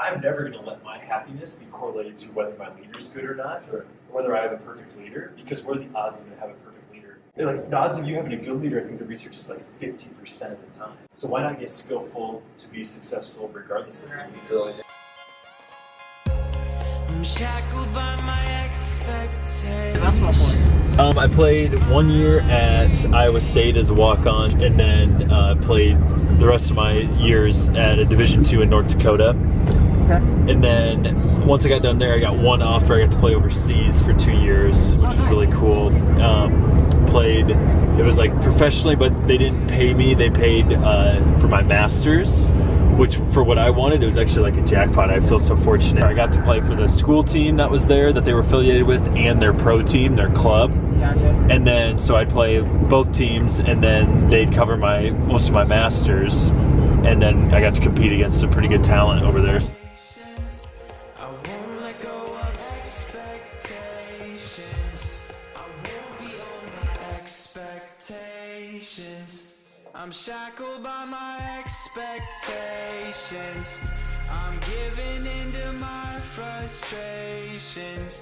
I'm never going to let my happiness be correlated to whether my leader's good or not, or whether I have a perfect leader, because what are the odds of going to have a perfect leader? They're like, the odds of you having a good leader, I think the research is like 50% of the time. So why not get skillful to be successful regardless of your ability? I'm shackled by my expectations. I played 1 year at Iowa State as a walk-on, and then played the rest of my years at a Division II in North Dakota. Okay. And then once I got done there, I got one offer. I got to play overseas for 2 years, which was really cool. Played, it was like professionally, but they didn't pay me. They paid for my master's, which for what I wanted, it was actually like a jackpot. I feel so fortunate. I got to play for the school team that was there that they were affiliated with, and their pro team, their club. And then, so I'd play both teams, and then they'd cover most of my masters. And then I got to compete against some pretty good talent over there. I'm shackled by my expectations. I'm giving into my frustrations.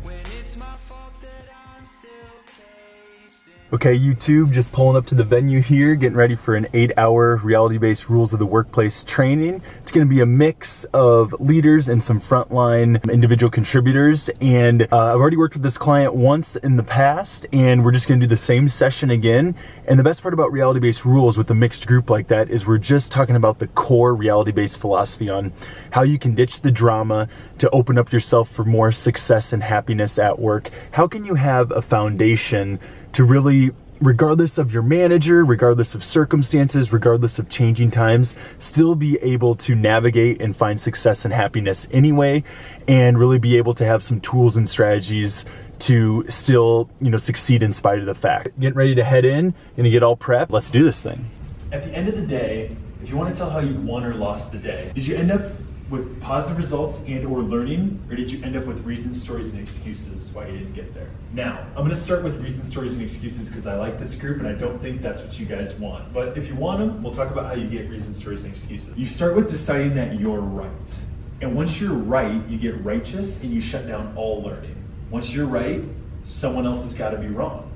When it's my fault that I'm still caged in. Okay, YouTube, just pulling up to the venue here, getting ready for an 8-hour reality-based rules of the workplace training. It's going to be a mix of leaders and some frontline individual contributors. And I've already worked with this client once in the past, and we're just going to do the same session again. And the best part about reality-based rules with a mixed group like that is we're just talking about the core reality-based philosophy on how you can ditch the drama to open up yourself for more success and happiness at work. How can you have a foundation to really, regardless of your manager, regardless of circumstances, regardless of changing times, still be able to navigate and find success and happiness anyway, and really be able to have some tools and strategies to still, succeed in spite of the fact. Getting ready to head in, gonna get all prepped. Let's do this thing. At the end of the day, if you want to tell how you've won or lost the day, did you end up with positive results and or learning, or did you end up with reasons, stories, and excuses why you didn't get there? Now, I'm going to start with reasons, stories, and excuses because I like this group and I don't think that's what you guys want. But if you want them, we'll talk about how you get reasons, stories, and excuses. You start with deciding that you're right. And once you're right, you get righteous and you shut down all learning. Once you're right, someone else has got to be wrong.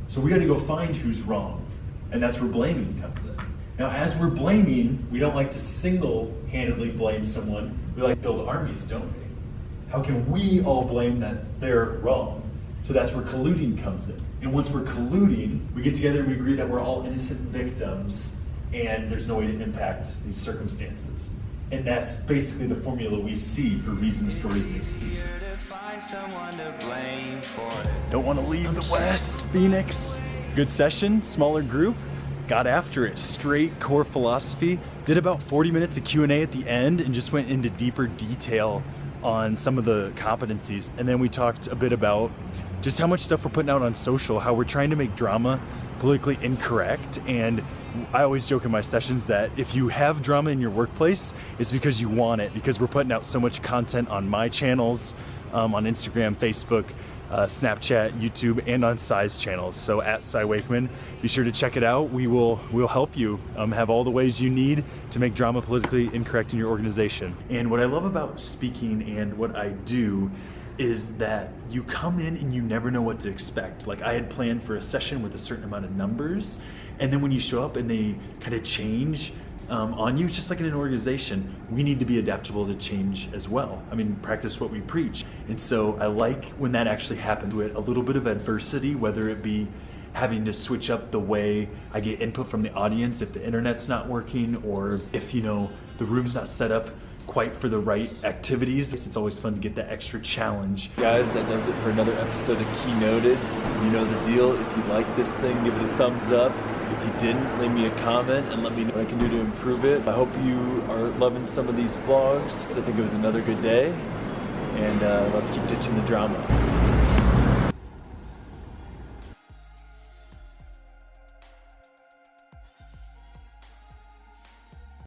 So we got to go find who's wrong. And that's where blaming comes in. Now, as we're blaming, we don't like to single-handedly blame someone. We like to build armies, don't we? How can we all blame that they're wrong? So that's where colluding comes in. And once we're colluding, we get together and we agree that we're all innocent victims and there's no way to impact these circumstances. And that's basically the formula we see for reasons, stories, and excuses. Don't want to leave the West, Phoenix. Good session, smaller group. Got after it, straight core philosophy, did about 40 minutes of Q&A at the end and just went into deeper detail on some of the competencies. And then we talked a bit about just how much stuff we're putting out on social, how we're trying to make drama politically incorrect. And I always joke in my sessions that if you have drama in your workplace, it's because you want it, because we're putting out so much content on my channels, on Instagram, Facebook, Snapchat, YouTube, and on Sai's channels. So at Sai Wakeman, be sure to check it out. We'll help you have all the ways you need to make drama politically incorrect in your organization. And what I love about speaking and what I do is that you come in and you never know what to expect. Like I had planned for a session with a certain amount of numbers, and then when you show up and they kind of change on you, just like in an organization, we need to be adaptable to change as well. I mean, practice what we preach. And so I like when that actually happens with a little bit of adversity, whether it be having to switch up the way I get input from the audience if the internet's not working, or if the room's not set up quite for the right activities. It's always fun to get that extra challenge. Guys, that does it for another episode of Keynoted. You know the deal. If you like this thing, give it a thumbs up. If you didn't, leave me a comment and let me know what I can do to improve it. I hope you are loving some of these vlogs because I think it was another good day. And let's keep ditching the drama.